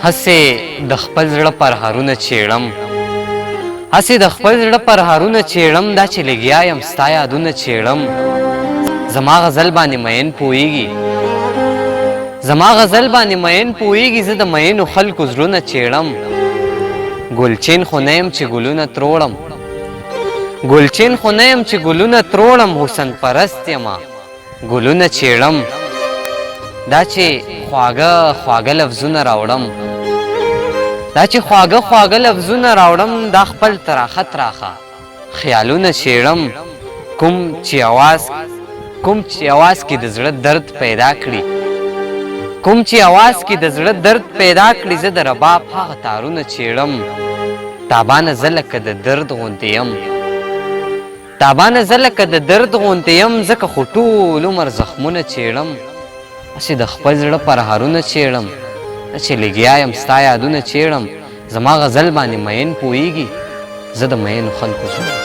هسې د خپل زړه پرهارونه چیړم هسې د خپل زړه پرهارونه چیړم دا چې لګیا یم ستا یادونه چیړم زما غزل باندې مین پوهیږي زما غزل باندې مین پوهیږي زه د مینو خلکو زړونه چیړم ګلچین خو نه یم چې ګلونه تروړم ګلچین خو نه یم چې ګلونه تروړم حسن پرست یمه ګلونه چیړم دا چې خواږه خواږه لفظونه راوړم دا چې خواږه خواږه لفظونه راوړم دا خپل تراخه تراخه خیالونه چیړم کوم چې اواز کې د زړه درد پیدا کړي کوم چې اواز کې د زړه درد پیدا کړي زه د رباب هغه تارونه چیړم تابانه زه لکه د درد غوندې یم تابانه زه لکه د درد غوندې یم ځکه خو ټول عمر زخمونه چیړم هسې د خپل زړه پرهارونه چیړم چې لګیا یم ستا یادونه چیړم زما غزل باندې مین پوهیږي زه د مینو خلکو زړونه